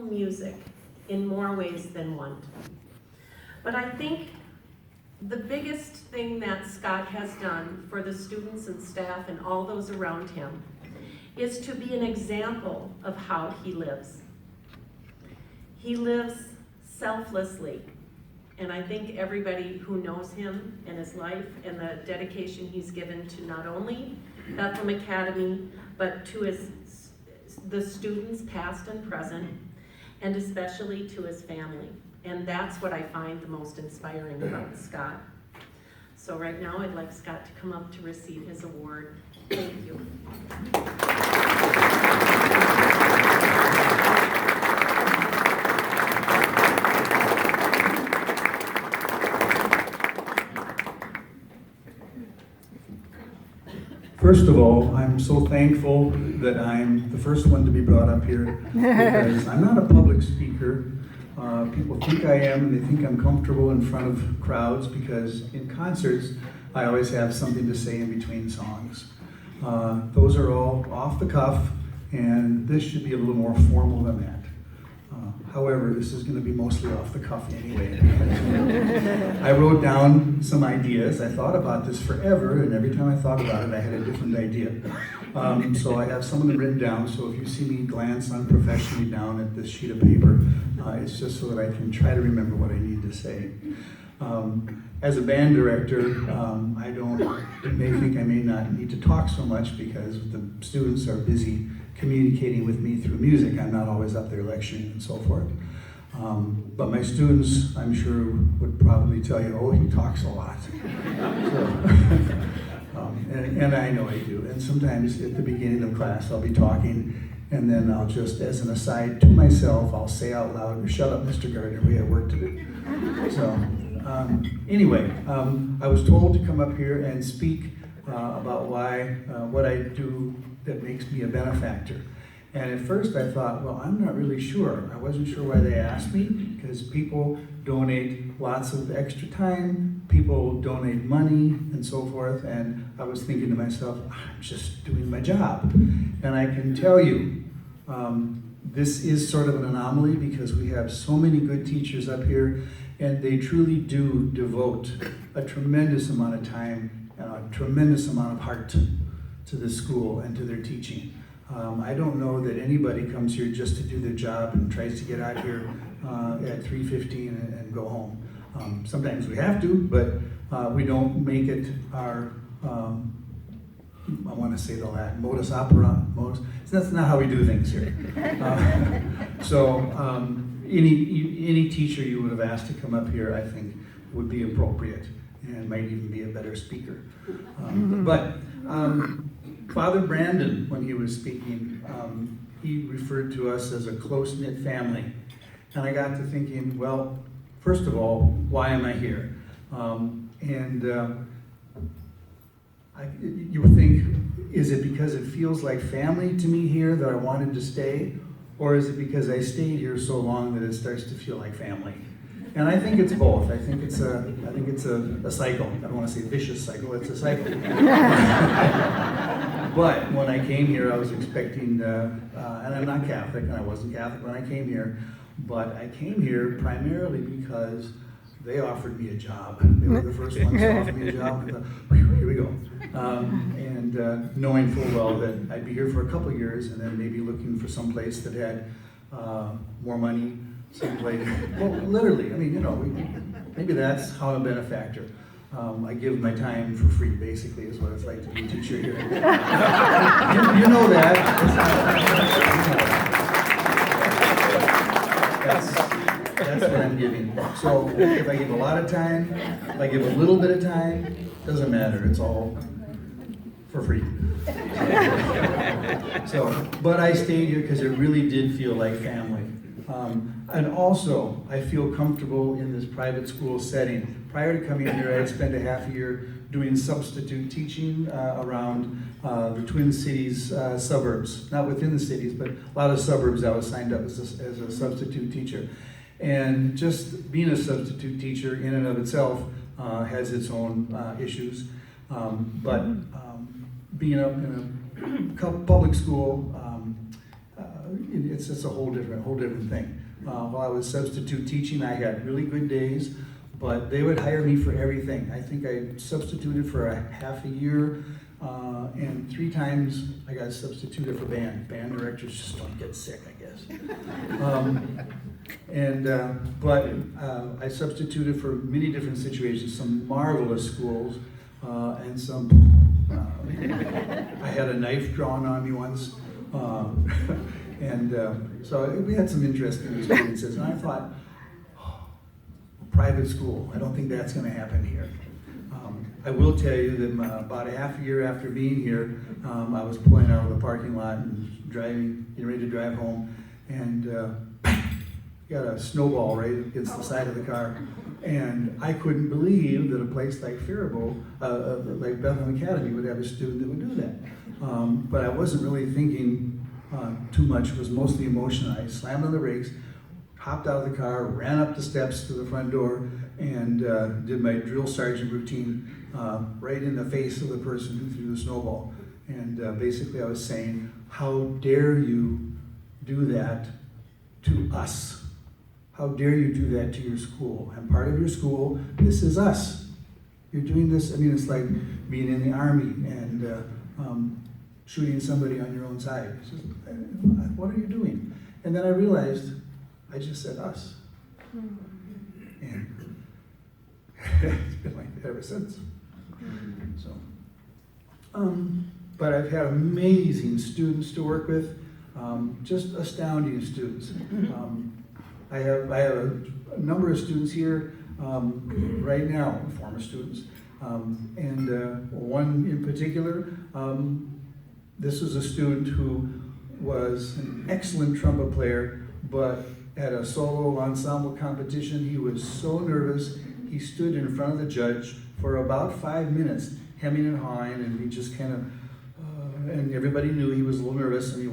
music in more ways than one. But I think the biggest thing that Scott has done for the students and staff and all those around him is to be an example of how he lives. He lives selflessly, and I think everybody who knows him and his life and the dedication he's given to not only Bethlehem Academy, but to the students past and present, and especially to his family. And that's what I find the most inspiring about Scott. So right now I'd like Scott to come up to receive his award. Thank you. First of all, I'm so thankful that I'm the first one to be brought up here because I'm not a public speaker. People think I am, and they think I'm comfortable in front of crowds because in concerts, I always have something to say in between songs. Those are all off the cuff, and this should be a little more formal than that. However, this is going to be mostly off the cuff anyway. I wrote down some ideas. I thought about this forever, and every time I thought about it, I had a different idea. So I have some of them written down, so if you see me glance unprofessionally down at this sheet of paper, it's just so that I can try to remember what I need to say. As a band director, you may think I may not need to talk so much because the students are busy communicating with me through music. I'm not always up there lecturing and so forth. But my students, I'm sure, would probably tell you, oh, he talks a lot. And I know I do. And sometimes at the beginning of class, I'll be talking, and then I'll just, as an aside to myself, I'll say out loud, shut up, Mr. Gardner, we have work to do. So, anyway, I was told to come up here and speak about what I do that makes me a benefactor. And at first I thought, well, I'm not really sure. I wasn't sure why they asked me, because people donate lots of extra time, people donate money and so forth, and I was thinking to myself, I'm just doing my job. And I can tell you, this is sort of an anomaly because we have so many good teachers up here, and they truly do devote a tremendous amount of time and a tremendous amount of heart to the school and to their teaching. I don't know that anybody comes here just to do their job and tries to get out here at 3:15 and go home. Sometimes we have to, but we don't make it our, I want to say the Latin, modus operandi. That's not how we do things here. Any teacher you would have asked to come up here, I think, would be appropriate and might even be a better speaker. Father Brandon, when he was speaking, he referred to us as a close-knit family. And I got to thinking, well, first of all, why am I here? You would think, is it because it feels like family to me here that I wanted to stay? Or is it because I stayed here so long that it starts to feel like family? And I think it's both. I think it's a cycle. I don't want to say vicious cycle, it's a cycle. But when I came here, I was expecting, and I'm not Catholic, and I wasn't Catholic when I came here, but I came here primarily because they offered me a job. They were the first ones to offer me a job. I thought, here we go. Knowing full well that I'd be here for a couple of years and then maybe looking for some place that had more money, someplace. Well, literally, I mean, maybe that's how I'm a benefactor. I give my time for free, basically, is what it's like to be a teacher here. you know that. That's what I'm giving. So if I give a lot of time, if I give a little bit of time, doesn't matter. It's all for free. But I stayed here because it really did feel like family. And also, I feel comfortable in this private school setting. Prior to coming here, I had spent a half a year doing substitute teaching around the Twin Cities suburbs. Not within the cities, but a lot of suburbs I was signed up as a substitute teacher. And just being a substitute teacher in and of itself has its own issues. But being up in a public school it's a whole different thing. While I was substitute teaching, I had really good days, but they would hire me for everything. I think I substituted for a half a year, and 3 times I got substituted for band. Band directors just don't get sick, I guess. But I substituted for many different situations, some marvelous schools, and some, I had a knife drawn on me once, so we had some interesting experiences, and I thought, private school, I don't think that's going to happen here. I will tell you that about a half a year after being here, I was pulling out of the parking lot and getting ready to drive home, and got a snowball right against the side of the car. And I couldn't believe that a place like Faribault, like Bethlehem Academy, would have a student that would do that. But I wasn't really thinking too much. It was mostly emotion. I slammed on the brakes, hopped out of the car, ran up the steps to the front door, and did my drill sergeant routine right in the face of the person who threw the snowball. And basically I was saying, how dare you do that to us? How dare you do that to your school? I'm part of your school. This is us. You're doing this. I mean, it's like being in the Army and shooting somebody on your own side. It's just, what are you doing? And then I realized I just said us. And it's been like that ever since. So, but I've had amazing students to work with, just astounding students. I have a number of students here right now, former students, and one in particular, this was a student who was an excellent trumpet player, but at a solo ensemble competition, he was so nervous, he stood in front of the judge for about 5 minutes, hemming and hawing, and he just kind of, and everybody knew he was a little nervous, and he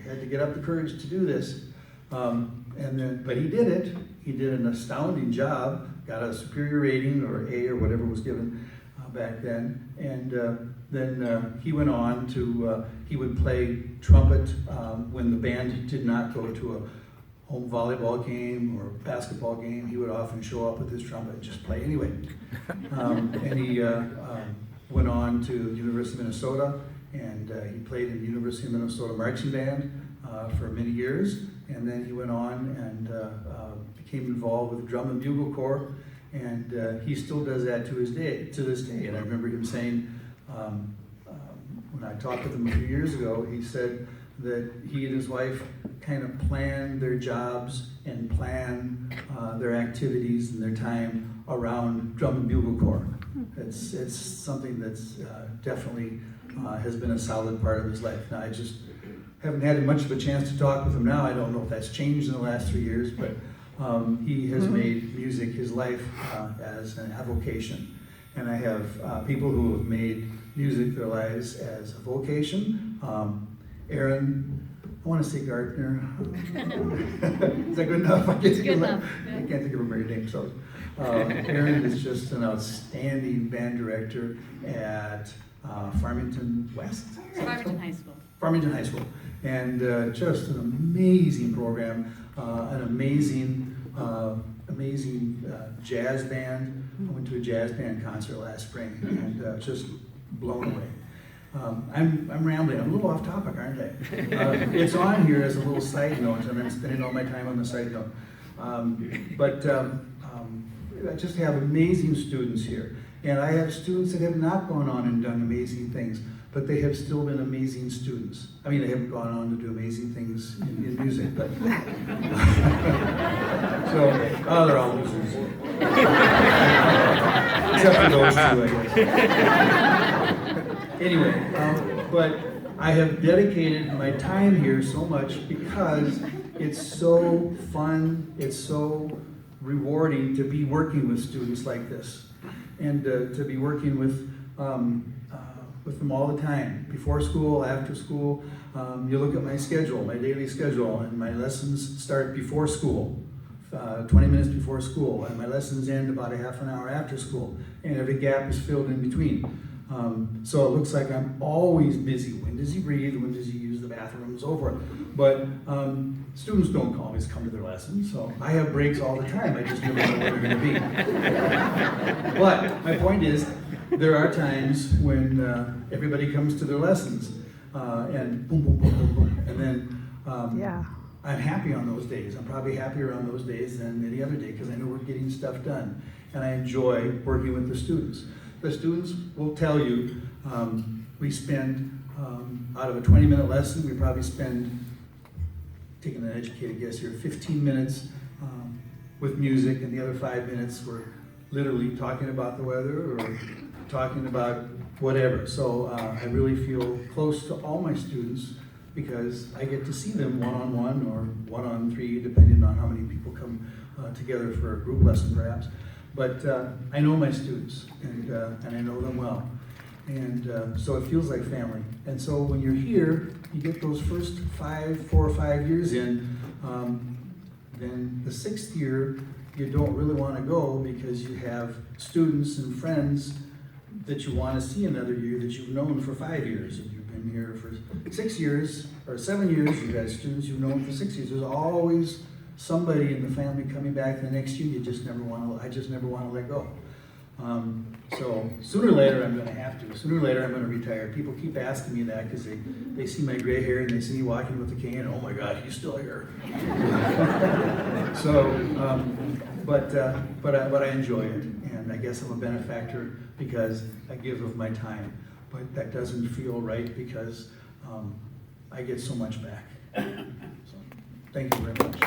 had to get up the courage to do this. But he did it. He did an astounding job, got a superior rating, or A, or whatever was given back then. And then he went on to, he would play trumpet when the band did not go to a home volleyball game or basketball game. He would often show up with his trumpet and just play anyway. And he went on to the University of Minnesota, and he played in the University of Minnesota marching band for many years. And then he went on and became involved with the Drum and Bugle Corps, and he still does that to this day. And I remember him saying, when I talked with him a few years ago, he said that he and his wife kind of plan their jobs and plan their activities and their time around Drum and Bugle Corps. It's something that's definitely has been a solid part of his life. Now, I just haven't had much of a chance to talk with him now. I don't know if that's changed in the last 3 years, but he has made music his life as a vocation. And I have people who have made music their lives as a vocation. Aaron, I want to say Gardner. Is that good enough? It's good enough. I can't think of a married name, so. Aaron is just an outstanding band director at Farmington West? Farmington High School. Farmington High School. And just an amazing program, an amazing jazz band. I went to a jazz band concert last spring and just blown away. I'm rambling. I'm a little off topic, aren't I? It's on here as a little side note, and I'm spending all my time on the side note. I just have amazing students here. And I have students that have not gone on and done amazing things, but they have still been amazing students. I mean, they haven't gone on to do amazing things in music, but... they're all losers. Except for those two, I guess. Anyway, but I have dedicated my time here so much because it's so fun, it's so rewarding to be working with students like this, and to be working with them all the time, before school, after school. You look at my schedule, my daily schedule, and my lessons start before school, 20 minutes before school, and my lessons end about a half an hour after school, and every gap is filled in between. So it looks like I'm always busy. When does he breathe? When does he use the bathroom, so forth. But students don't always come to their lessons, so I have breaks all the time. I just never know where they're going to be. But my point is, there are times when everybody comes to their lessons, and boom, boom, boom, boom, boom, and then Yeah. I'm happy on those days. I'm probably happier on those days than any other day because I know we're getting stuff done, and I enjoy working with the students. The students will tell you we spend out of a 20-minute lesson, we probably spend, taking an educated guess here, 15 minutes with music, and the other 5 minutes we're literally talking about the weather or talking about whatever. So I really feel close to all my students because I get to see them one-on-one or one-on-three, depending on how many people come together for a group lesson perhaps. But I know my students, and I know them well. And so it feels like family. And so when you're here, you get those first 4 or 5 years in, then the 6th year, you don't really want to go because you have students and friends that you want to see another year that you've known for 5 years. If you've been here for 6 years or 7 years, you've got students you've known for 6 years. There's always somebody in the family coming back the next year. I just never want to let go. So sooner or later I'm going to have to. Sooner or later I'm going to retire. People keep asking me that because they see my gray hair and they see me walking with a cane and, oh my God, he's still here. But I enjoy it, and I guess I'm a benefactor because I give of my time. But that doesn't feel right because I get so much back. So, thank you very much.